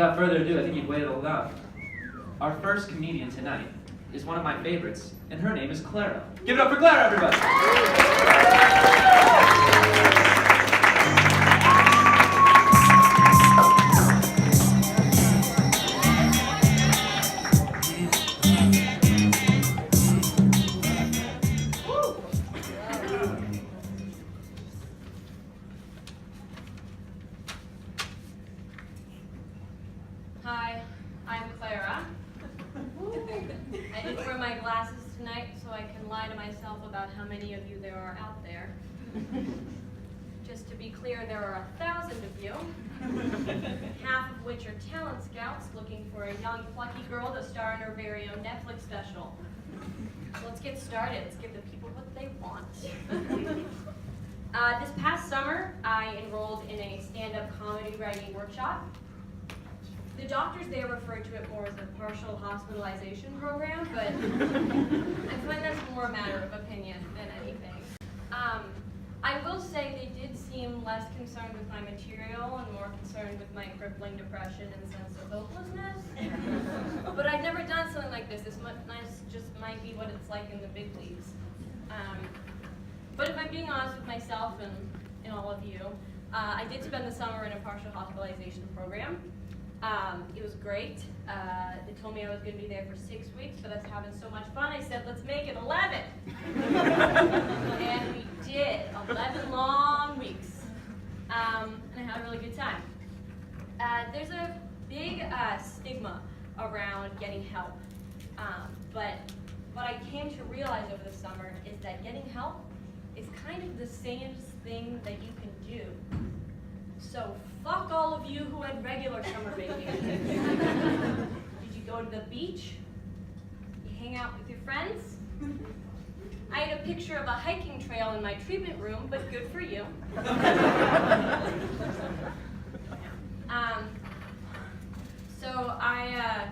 Without further ado, I think you've waited long enough. Our first comedian tonight is one of my favorites, and her name is Clara. Give it up for Clara, everybody! Hi, I'm Clara. I didn't wear my glasses tonight so I can lie to myself about how many of you there are out there. Just to be clear, there are 1,000 of you, half of which are talent scouts looking for a young, plucky girl to star in her very own Netflix special. So let's get started. Let's give the people what they want. This past summer, I enrolled in a stand-up comedy writing workshop. The doctors there refer to it more as a partial hospitalization program, but I find that's more a matter of opinion than anything. I will say they did seem less concerned with my material and more concerned with my crippling depression and sense of hopelessness. But I've never done something like this. This just might be what it's like in the big leagues. But if I'm being honest with myself and all of you, I did spend the summer in a partial hospitalization program. It was great. They told me I was going to be there for 6 weeks, but I was having so much fun, I said, let's make it 11. And we did, 11 long weeks. And I had a really good time. There's a big stigma around getting help. But what I came to realize over the summer is that getting help is kind of the sanest thing that you can do. So fuck all of you who had regular summer vacation. Did you go to the beach? You hang out with your friends? I had a picture of a hiking trail in my treatment room, but good for you. So I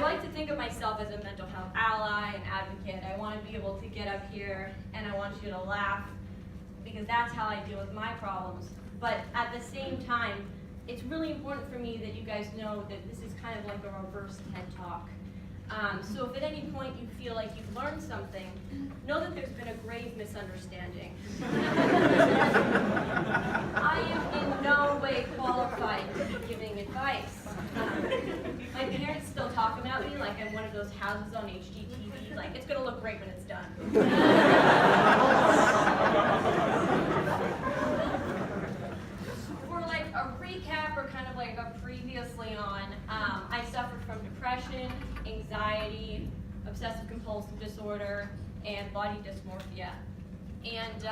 like to think of myself as a mental health ally and advocate. I want to be able to get up here and I want you to laugh because that's how I deal with my problems. But at the same time, it's really important for me that you guys know that this is kind of like a reverse TED Talk. So if at any point you feel like you've learned something, know that there's been a grave misunderstanding. I am in no way qualified to be giving advice. My parents still talk about me like I'm one of those houses on HGTV, like it's gonna look great when it's done. For like a recap or kind of like a previously on, I suffered from depression, anxiety, obsessive compulsive disorder, and body dysmorphia. And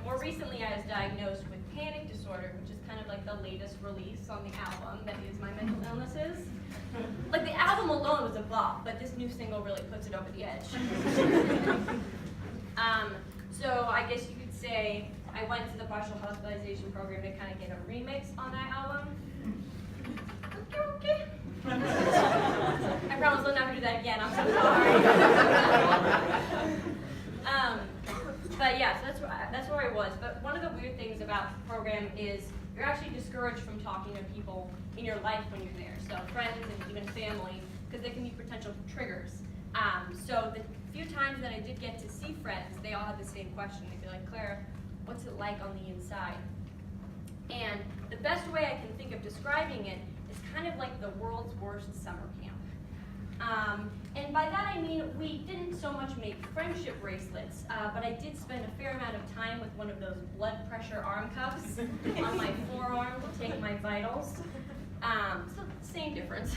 more recently I was diagnosed with panic disorder, which is kind of like the latest release on the album that is my mental illnesses. Like the album alone was a bop, but this new single really puts it over the edge. So I guess you could say I went to the partial hospitalization program to kind of get a remix on that album. Okay. I promise I'll never do that again. I'm so sorry. But yeah, so that's where I was. But one of the weird things about the program is you're actually discouraged from talking to people in your life when you're there. So friends and even family, because they can be potential triggers. So the few times that I did get to see friends, they all had the same question. They'd be like, Clara, what's it like on the inside? And the best way I can think of describing it is kind of like the world's worst summer camp. And by that I mean we didn't so much make friendship bracelets, but I did spend a fair amount of time with one of those blood pressure arm cuffs on my forearm to take my vitals. So same difference.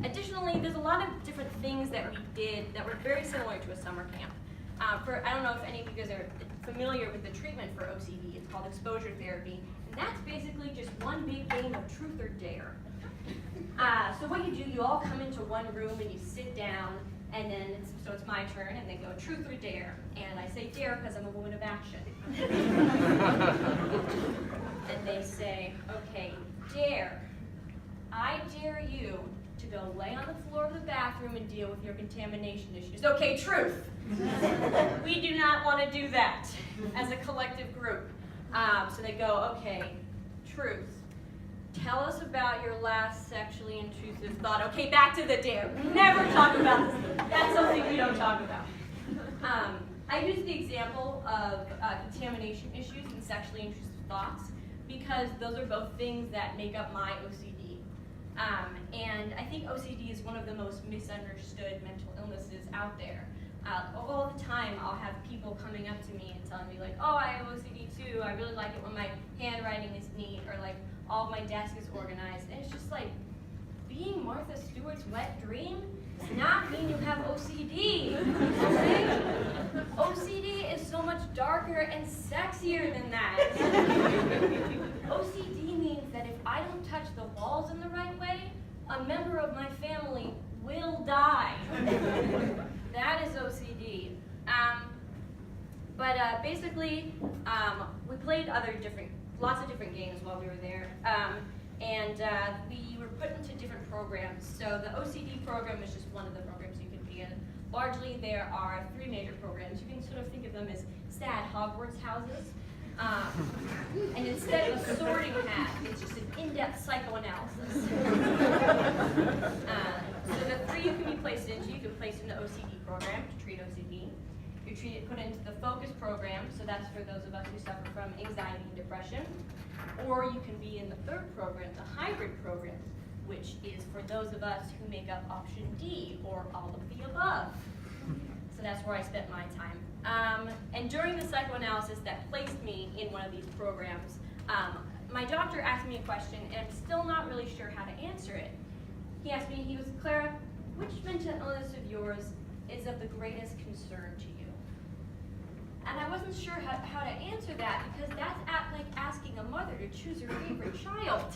Additionally, there's a lot of different things that we did that were very similar to a summer camp. I don't know if any of you guys are familiar with the treatment for OCD. It's called exposure therapy. And that's basically just one big game of truth or dare. So what you do, you all come into one room and you sit down, and then it's my turn, and they go truth or dare. And I say dare because I'm a woman of action. And they say, okay, dare. I dare you to go lay on the floor of the bathroom and deal with your contamination issues. Okay, truth. We do not want to do that as a collective group. So they go, okay, truth. tell us about your last sexually intrusive thought. Okay, back to the dare. We never talk about this. That's something we don't talk about. I use the example of contamination issues and sexually intrusive thoughts because those are both things that make up my OCD. And I think OCD is one of the most misunderstood mental illnesses out there. All the time I'll have people coming up to me and telling me like, oh, I have OCD too, I really like it when my handwriting is neat, or like all of my desk is organized. And it's just like, being Martha Stewart's wet dream does not mean you have OCD, okay? OCD is so much darker and sexier than that. OCD means that if I don't touch the walls in the right way, a member of my family will die. That is OCD. Basically, we played lots of different games while we were there. We were put into different programs. So the OCD program is just one of the programs you can be in. Largely, there are 3 major programs. You can sort of think of them as sad Hogwarts houses. And instead of a sorting hat, it's just an in-depth psychoanalysis. So the 3 you can be placed into, you can be placed in the OCD program to treat OCD. You're put into the focus program, so that's for those of us who suffer from anxiety and depression. Or you can be in the 3rd program, the hybrid program, which is for those of us who make up option D, or all of the above. So that's where I spent my time. And during the psychoanalysis that placed me in one of these programs, my doctor asked me a question, and I'm still not really sure how to answer it. He asked me, Clara, which mental illness of yours is of the greatest concern to you? And I wasn't sure how to answer that, because that's like asking a mother to choose her favorite child.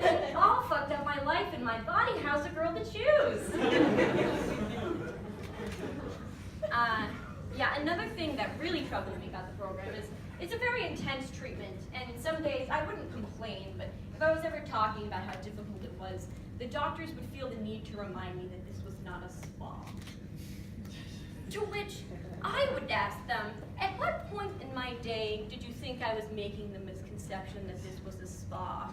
It all fucked up my life and my body. How's a girl to choose? Another thing that really troubled me about the program is it's a very intense treatment, and some days I wouldn't complain, but if I was ever talking about how difficult it was, the doctors would feel the need to remind me that this was not a spa. To which I would ask them, at what point in my day did you think I was making the misconception that this was a spa?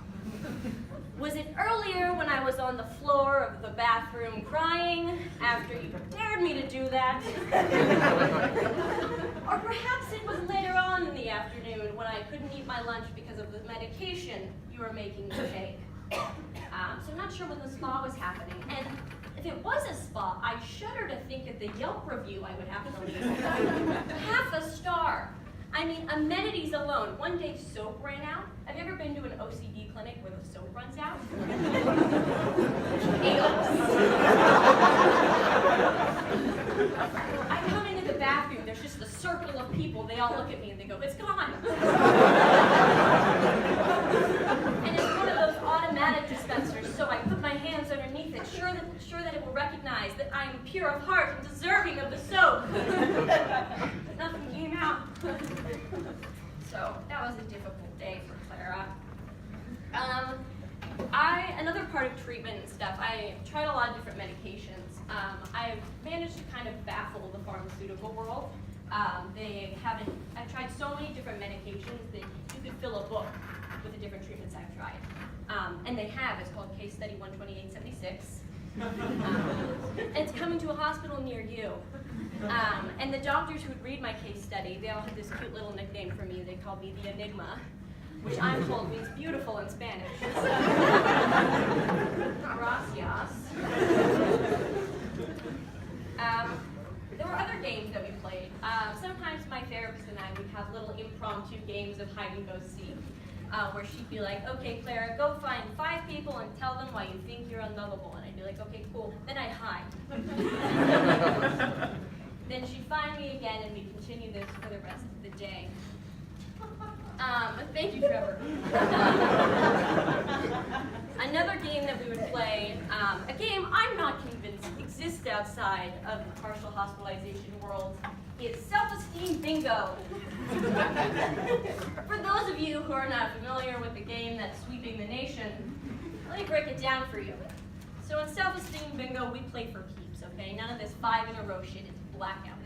Was it earlier when I was on the floor of the bathroom crying after you dared me to do that? Or perhaps it was later on in the afternoon when I couldn't eat my lunch because of the medication you were making me take. So I'm not sure when the spa was happening. And if it was a spa, I shudder to think of the Yelp review I would have to leave. Half a star. I mean, amenities alone. One day soap ran out. Have you ever been to an OCD clinic where the soap runs out? I come into the bathroom, there's just a circle of people. They all look at me and they go, it's gone. And it's one of those automatic dispensers, so I put my hands underneath it, sure that it will recognize that I am pure of heart and deserving of the soap. But nothing came out. So that was a difficult day for Clara. Another part of treatment and stuff, I tried a lot of different medications. I've managed to kind of baffle the pharmaceutical world. I've tried so many different medications that you could fill a book with the different treatments I've tried. And they have, it's called Case Study 12876. And it's coming to a hospital near you. And the doctors who would read my case study, they all had this cute little nickname for me. They called me the Enigma, which I'm told means beautiful in Spanish. Gracias. There were other games that we played. Sometimes my therapist and I would have little impromptu games of hide and go seek, where she'd be like, okay, Clara, go find 5 people and tell them why you think you're unlovable. And I'd be like, okay, cool. Then I'd hide. Then she'd find me again, and we'd continue this for the rest of the day. Thank you, Trevor. Another game that we would play, a game I'm not convinced exists outside of the partial hospitalization world, is self-esteem bingo. For those of you who are not familiar with the game that's sweeping the nation, let me break it down for you. So in self-esteem bingo, we play for keeps, okay? None of this 5 in a row shit, it's blackout.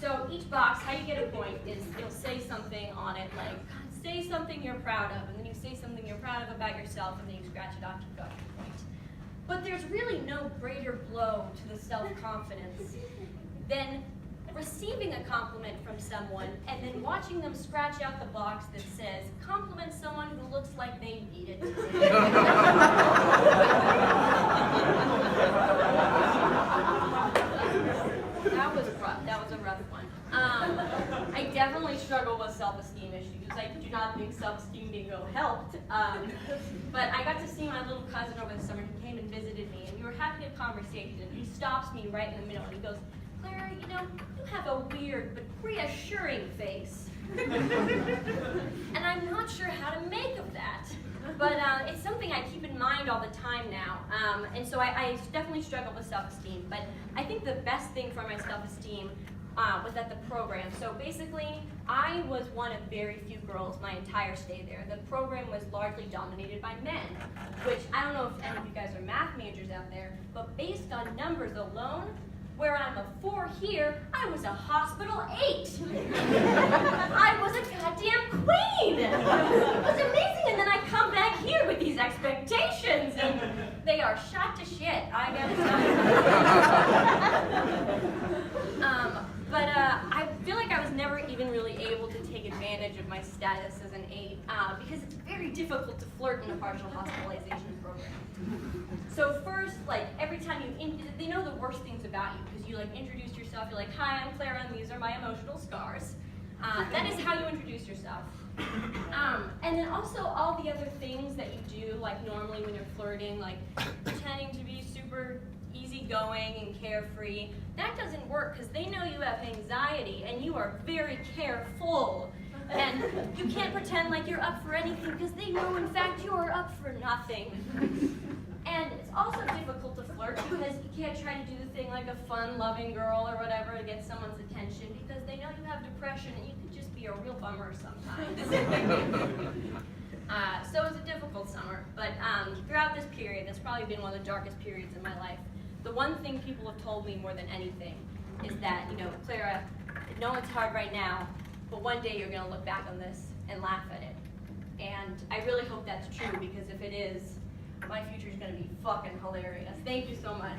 So each box, how you get a point is it'll say something on it like, say something you're proud of, and then you say something proud of about yourself, and then you scratch it off, you got your point. But there's really no greater blow to the self-confidence than receiving a compliment from someone and then watching them scratch out the box that says, compliment someone who looks like they need it today. That was rough. That was a rough one. I definitely struggle with self-esteem issues. I do not think self-esteem bingo helped. But I got to see my little cousin over the summer. He came and visited me, and we were having a conversation. And he stops me right in the middle, and he goes, Clara, you know, you have a weird but reassuring face. And I'm not sure how to make of that. But it's something I keep in mind all the time now. And so I definitely struggle with self-esteem. But I think the best thing for my self-esteem was at the program. So basically, I was one of very few girls my entire stay there. The program was largely dominated by men, which I don't know if any of you guys are math majors out there, but based on numbers alone, where I'm a 4 here, I was a hospital 8. I was a goddamn queen. It was amazing, and then I come back here with these expectations, and they are shot to shit, I gotta tell you. But I feel like I was never even really able to take advantage of my status as an 8 because it's very difficult to flirt in a partial hospitalization program. So first, like every time they know the worst things about you because you like introduce yourself. You're like, "Hi, I'm Clara, and these are my emotional scars." That is how you introduce yourself. And then also all the other things that you do, like normally when you're flirting, like pretending to be super easygoing and carefree. That doesn't work because they know you have anxiety and you are very careful. And you can't pretend like you're up for anything because they know in fact you are up for nothing. And it's also difficult to flirt because you can't try to do the thing like a fun, loving girl or whatever to get someone's attention because they know you have depression and you could just be a real bummer sometimes. So it was a difficult summer, but throughout this period, it's probably been one of the darkest periods in my life. The one thing people have told me more than anything is that, you know, Clara, I know it's hard right now, but one day you're going to look back on this and laugh at it. And I really hope that's true because if it is, my future is going to be fucking hilarious. Thank you so much.